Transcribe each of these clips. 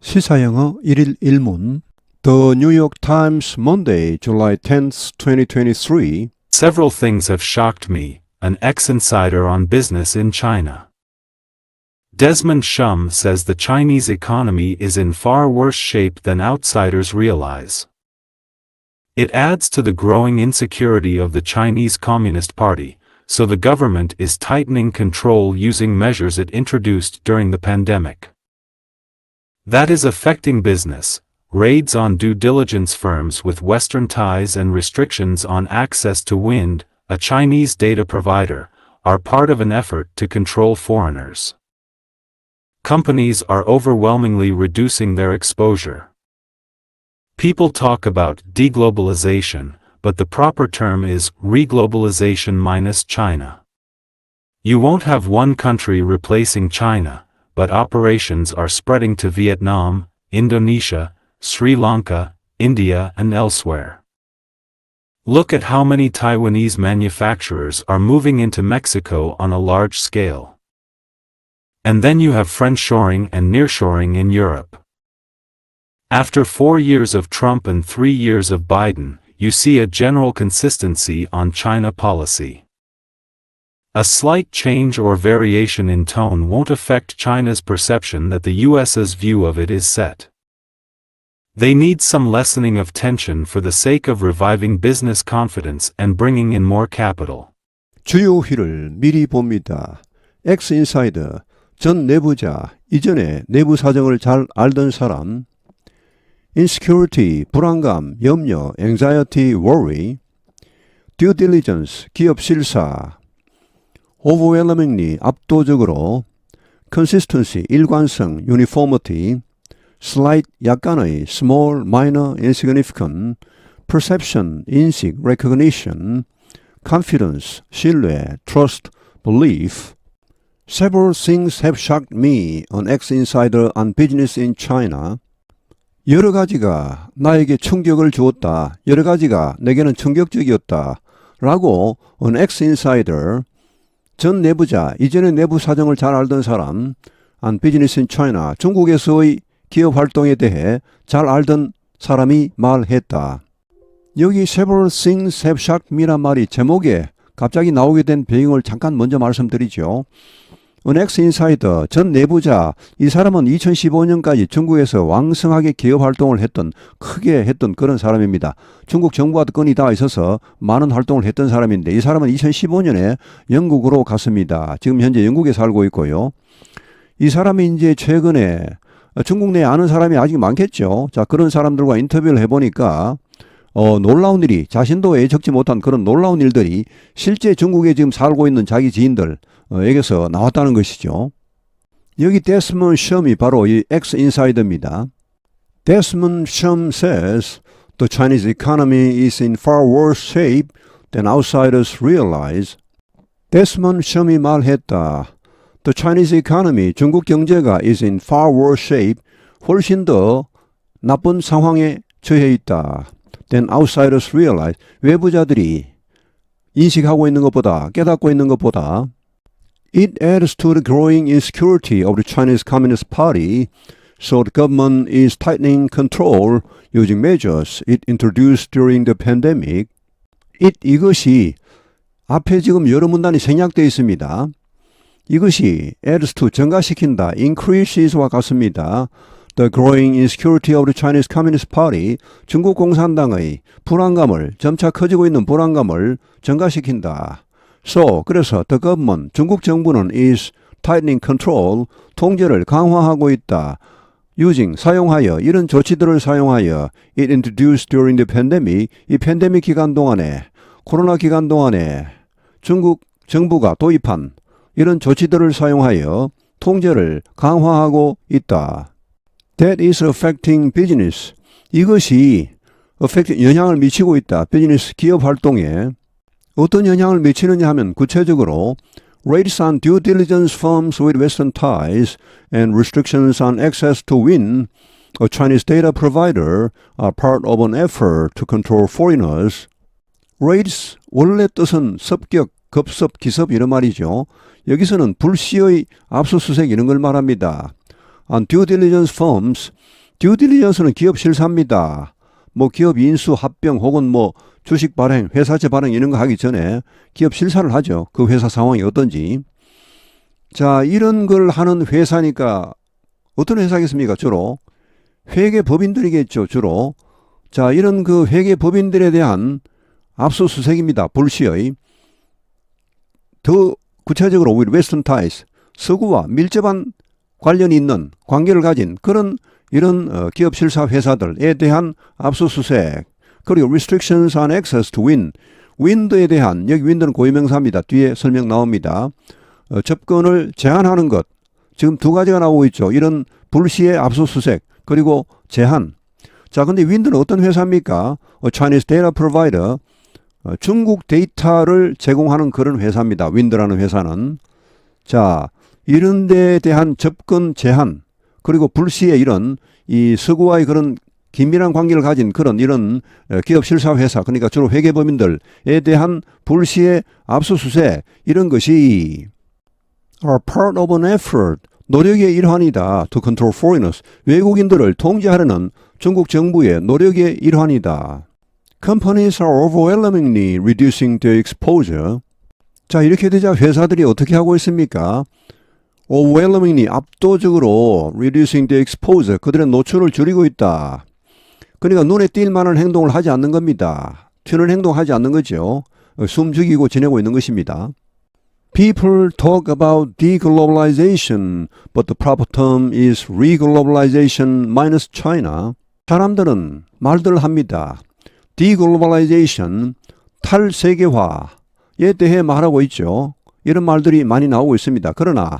시사영어 1일 1문 The New York Times Monday, July 10th, 2023 Several things have shocked me, an ex-insider on business in China. Desmond Shum says the Chinese economy is in far worse shape than outsiders realize. It adds to the growing insecurity of the Chinese Communist Party, so the government is tightening control using measures it introduced during the pandemic. That is affecting business. Raids on due diligence firms with Western ties and restrictions on access to Wind, a Chinese data provider, are part of an effort to control foreigners. Companies are overwhelmingly reducing their exposure. People talk about deglobalization, but the proper term is reglobalization minus China. You won't have one country replacing China, but operations are spreading to Vietnam, Indonesia, Sri Lanka, India and elsewhere. Look at how many Taiwanese manufacturers are moving into Mexico on a large scale. And then you have friendshoring and nearshoring in Europe. After 4 years of Trump and 3 years of Biden, you see a general consistency on China policy. A slight change or variation in tone won't affect China's perception that the US's view of it is set. They need some lessening of tension for the sake of reviving business confidence and bringing in more capital. 주요 희를 미리 봅니다. 엑스인사이더, 전 내부자, 이전에 내부 사정을 잘 알던 사람. insecurity, 불안감, 염려, anxiety, worry. due diligence, 기업 실사. overwhelmingly, 압도적으로. consistency, 일관성, uniformity. slight, 약간의, small, minor, insignificant. perception, 인식, recognition. confidence, 신뢰, trust, belief. Several things have shocked me, an ex-insider on business in China. 여러 가지가 나에게 충격을 주었다. 여러 가지가 내게는 충격적이었다. 라고 an ex-insider, 전 내부자, 이전에 내부 사정을 잘 알던 사람, on business in China, 중국에서의 기업 활동에 대해 잘 알던 사람이 말했다. 여기 several things have shocked me란 말이 제목에 갑자기 나오게 된 배경을 잠깐 먼저 말씀드리죠. an ex-insider, 전 내부자, 이 사람은 2015년까지 중국에서 왕성하게 기업 활동을 크게 했던 그런 사람입니다. 중국 정부와 건이 다 있어서 많은 활동을 했던 사람인데 이 사람은 2015년에 영국으로 갔습니다. 지금 현재 영국에 살고 있고요. 이 사람이 이제 최근에 중국 내에 아는 사람이 아직 많겠죠. 자, 그런 사람들과 인터뷰를 해보니까 놀라운 일이, 자신도 예측지 못한 그런 놀라운 일들이 실제 중국에 지금 살고 있는 자기 지인들에게서 나왔다는 것이죠. 여기 데스먼드 shum이 바로 이 엑스-인사이더입니다. Desmond Shum says the Chinese economy is in far worse shape than outsiders realize. 데스먼드 shum이 말했다. The Chinese economy, 중국 경제가 is in far worse shape, 훨씬 더 나쁜 상황에 처해 있다. Then outsiders realize, 외부자들이 인식하고 있는 것보다, 깨닫고 있는 것보다. It adds to the growing insecurity of the Chinese Communist Party, so the government is tightening control using measures it introduced during the pandemic. 이것이 앞에 지금 여러 문단이 생략되어 있습니다. 이것이 adds to, 증가시킨다, increases와 같습니다. The growing insecurity of the Chinese Communist Party, 중국 공산당의 불안감을, 점차 커지고 있는 불안감을 증가시킨다. So, 그래서 the government, 중국 정부는 is tightening control, 통제를 강화하고 있다. using, 사용하여, 이런 조치들을 사용하여 it introduced during the pandemic, 이 팬데믹 기간 동안에, 코로나 기간 동안에 중국 정부가 도입한 이런 조치들을 사용하여 통제를 강화하고 있다. That is affecting business. 이것이 영향을 미치고 있다. 비즈니스, 기업 활동에. 어떤 영향을 미치느냐 하면 구체적으로 raids on due diligence firms with Western ties and restrictions on access to Wind, a Chinese data provider, are part of an effort to control foreigners. raids, 원래 뜻은 습격, 급습, 기습 이런 말이죠. 여기서는 불시의 압수수색 이런 걸 말합니다. on due diligence firms. due diligence는 기업 실사입니다. 뭐 기업 인수, 합병 혹은 뭐 주식 발행, 회사채 발행 이런 거 하기 전에 기업 실사를 하죠. 그 회사 상황이 어떤지. 자, 이런 걸 하는 회사니까 어떤 회사겠습니까? 주로 회계법인들이겠죠. 주로. 자, 이런 그 회계법인들에 대한 압수수색입니다. 불시의. 더 구체적으로 우리 웨스턴 타이스, 서구와 밀접한 관련이 있는 관계를 가진 그런 이런 기업 실사 회사들에 대한 압수수색. 그리고 restrictions on access to wind. 윈드에 대한, 여기 윈드는 고유명사입니다. 뒤에 설명 나옵니다. 접근을 제한하는 것. 지금 두 가지가 나오고 있죠. 이런 불시의 압수수색 그리고 제한. 자, 근데 윈드는 어떤 회사입니까? Chinese data provider. 중국 데이터를 제공하는 그런 회사입니다. 윈드라는 회사는. 자, 이런 데에 대한 접근 제한 그리고 불시의 이런 이 서구와의 그런 긴밀한 관계를 가진 그런 이런 기업 실사 회사, 그러니까 주로 회계법인들에 대한 불시의 압수수색, 이런 것이 are part of an effort, 노력의 일환이다. to control foreigners, 외국인들을 통제하려는 중국 정부의 노력의 일환이다. Companies are overwhelmingly reducing their exposure. 자, 이렇게 되자 회사들이 어떻게 하고 있습니까? overwhelmingly, 압도적으로 reducing their exposure, 그들의 노출을 줄이고 있다. 그러니까 눈에 띌 만한 행동을 하지 않는 겁니다. 튀는 행동하지 않는 거죠. 숨 죽이고 지내고 있는 것입니다. People talk about deglobalization, but the proper term is reglobalization minus China. 사람들은 말들을 합니다. deglobalization, 탈세계화에 대해 말하고 있죠. 이런 말들이 많이 나오고 있습니다. 그러나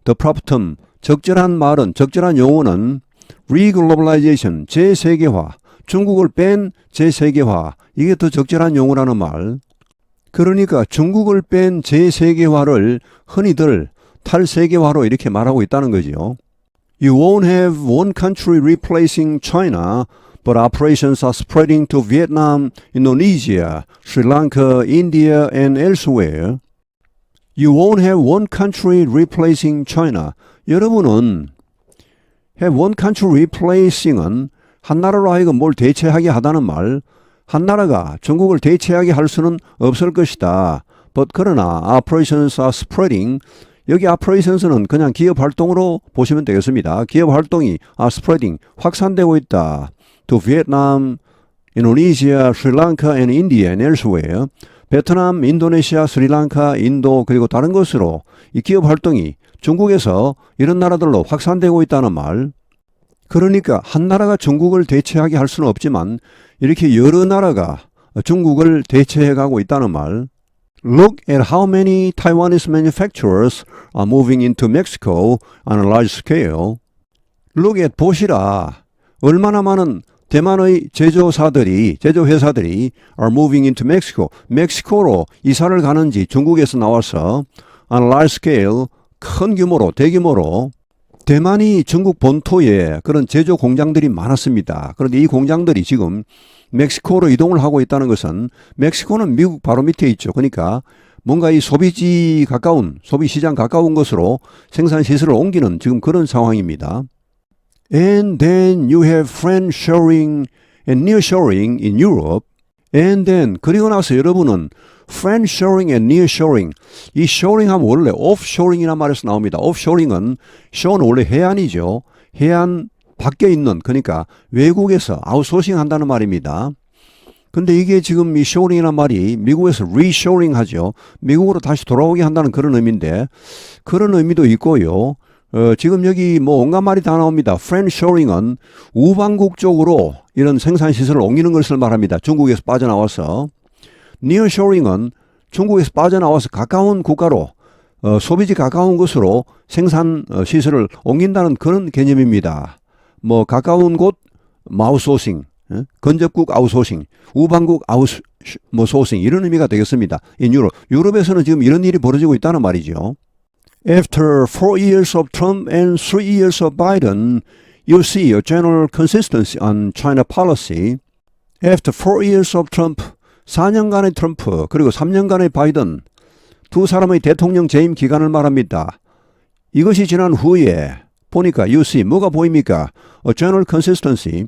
the proper term, 적절한 말은, 적절한 용어는 reglobalization, 재세계화, 중국을 뺀 재세계화, 이게 더 적절한 용어라는 말. 그러니까 중국을 뺀 재세계화를 흔히들 탈세계화로 이렇게 말하고 있다는 거죠. You won't have one country replacing China, but operations are spreading to Vietnam, Indonesia, Sri Lanka, India, and elsewhere. You won't have one country replacing China. 여러분은 have one country replacing은 한 나라로 하여금 뭘 대체하게 하다는 말, 한 나라가 중국을 대체하게 할 수는 없을 것이다. But 그러나 operations are spreading, 여기 operations는 그냥 기업 활동으로 보시면 되겠습니다. 기업 활동이 are spreading, 확산되고 있다. To Vietnam, Indonesia, Sri Lanka, and India, and elsewhere. 베트남, 인도네시아, 스리랑카, 인도, 그리고 다른 곳으로 이 기업 활동이 중국에서 이런 나라들로 확산되고 있다는 말. 그러니까 한 나라가 중국을 대체하게 할 수는 없지만 이렇게 여러 나라가 중국을 대체해 가고 있다는 말. Look at how many Taiwanese manufacturers are moving into Mexico on a large scale. Look at, 보시라. 얼마나 많은 대만의 제조사들이, 제조회사들이 are moving into Mexico, 멕시코로 이사를 가는지 중국에서 나와서 on a large scale, 큰 규모로, 대규모로. 대만이 중국 본토에 그런 제조 공장들이 많았습니다. 그런데 이 공장들이 지금 멕시코로 이동을 하고 있다는 것은, 멕시코는 미국 바로 밑에 있죠. 그러니까 뭔가 이 소비지 가까운, 소비시장 가까운 곳으로 생산시설을 옮기는 지금 그런 상황입니다. And then you have friendshoring and nearshoring in Europe. And then, 그리고 나서 여러분은 friendshoring and nearshoring, 이 shoring 하면 원래 offshoring이라는 말에서 나옵니다. offshoring은, shore는 원래 해안이죠. 해안 밖에 있는, 그러니까 외국에서 아웃소싱 한다는 말입니다. 근데 이게 지금 이 shoring이라는 말이 미국에서 reshoring 하죠. 미국으로 다시 돌아오게 한다는 그런 의미인데, 그런 의미도 있고요. 지금 여기 뭐 온갖 말이 다 나옵니다. friendshoring은 우방국 쪽으로 이런 생산시설을 옮기는 것을 말합니다. 중국에서 빠져나와서. nearshoring은 중국에서 빠져나와서 가까운 국가로, 소비지 가까운 곳으로 생산시설을 옮긴다는 그런 개념입니다. 뭐 가까운 곳, 아웃소싱, 건접국 아웃소싱, 우방국 소싱, 이런 의미가 되겠습니다. 유럽에서는 지금 이런 일이 벌어지고 있다는 말이죠. After 4 years of Trump and 3 years of Biden, you see a general consistency on China policy. After 4 years of Trump, 4년간의 트럼프, 그리고 3년간의 바이든, 두 사람의 대통령 재임 기간을 말합니다. 이것이 지난 후에 보니까 you see 뭐가 보입니까? A general consistency.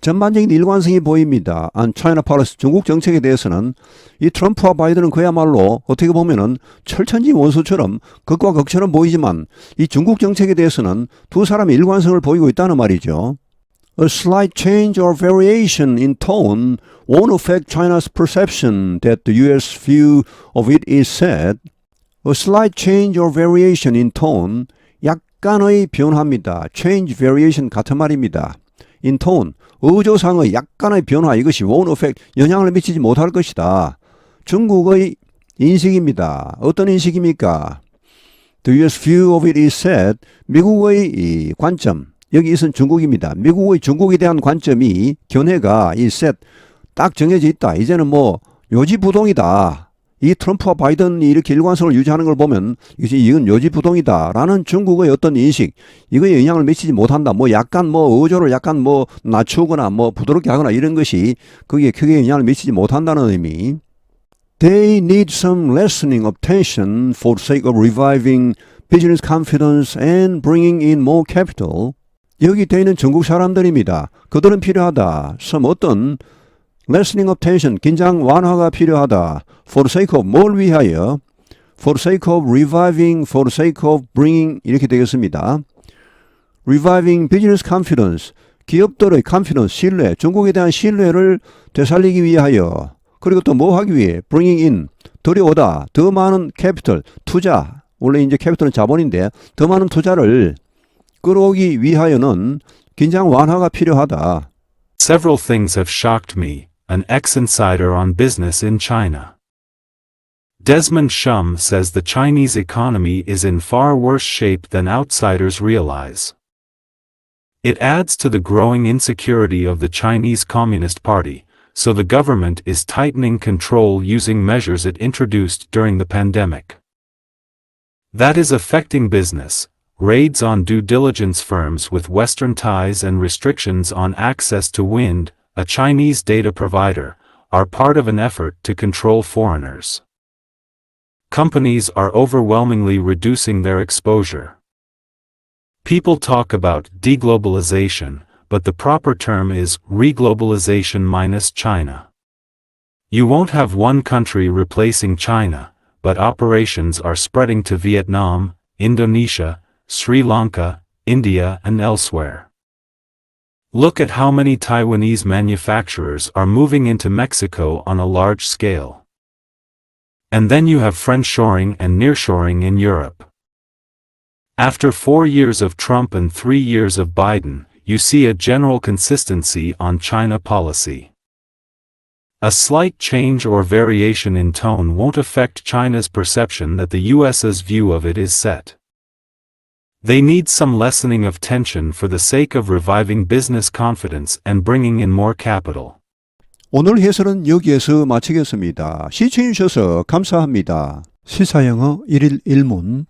전반적인 일관성이 보입니다. On China policy, 중국 정책에 대해서는 이 트럼프와 바이든은 그야말로 어떻게 보면은 철천지 원수처럼 극과 극처럼 보이지만 이 중국 정책에 대해서는 두 사람의 일관성을 보이고 있다는 말이죠. A slight change or variation in tone won't affect China's perception that the U.S. view of it is said. A slight change or variation in tone, 약간의 변화입니다. change, variation 같은 말입니다. in tone, 어조상의 약간의 변화, 이것이 won't affect, 영향을 미치지 못할 것이다. 중국의 인식입니다. 어떤 인식입니까? The U.S. view of it is said, 미국의 이 관점, 여기 있은 중국입니다. 미국의 중국에 대한 관점이, 견해가 이 set, 딱 정해져 있다. 이제는 뭐 요지부동이다. 이 트럼프와 바이든이 이렇게 일관성을 유지하는 걸 보면 이건 요지부동이다라는 중국의 어떤 인식, 이거에 영향을 미치지 못한다. 뭐 약간 뭐 어조를 약간 뭐 낮추거나 뭐 부드럽게 하거나 이런 것이 거기에 크게 영향을 미치지 못한다는 의미. They need some lessening of tension for the sake of reviving business confidence and bringing in more capital. 여기 되어 있는 중국 사람들입니다. 그들은 필요하다. some 어떤 lessening of tension, 긴장 완화가 필요하다. for the sake of, 뭘 위하여? for the sake of reviving, for the sake of bringing, 이렇게 되겠습니다. reviving business confidence, 기업들의 confidence, 신뢰, 중국에 대한 신뢰를 되살리기 위하여. 그리고 또 뭐 하기 위해? bringing in, 들여오다. 더 많은 capital, 투자. 원래 이제 capital은 자본인데 더 많은 투자를 끌어오기 위하여는 긴장 완화가 필요하다. Several things have shocked me, an ex-insider on business in China. Desmond Shum says the Chinese economy is in far worse shape than outsiders realize. It adds to the growing insecurity of the Chinese Communist Party, so the government is tightening control using measures it introduced during the pandemic. That is affecting business. Raids on due diligence firms with Western ties and restrictions on access to Wind, a Chinese data provider, are part of an effort to control foreigners. Companies are overwhelmingly reducing their exposure. People talk about deglobalization, but the proper term is reglobalization minus China. You won't have one country replacing China, but operations are spreading to Vietnam, Indonesia, Sri Lanka, India and elsewhere. Look at how many Taiwanese manufacturers are moving into Mexico on a large scale. And then you have friendshoring and nearshoring in Europe. After 4 years of Trump and 3 years of Biden, you see a general consistency on China policy. A slight change or variation in tone won't affect China's perception that the US's view of it is set. They need some lessening of tension for the sake of reviving business confidence and bringing in more capital. 오늘 해설은 여기에서 마치겠습니다. 시청해 주셔서 감사합니다. 시사영어 1일 1문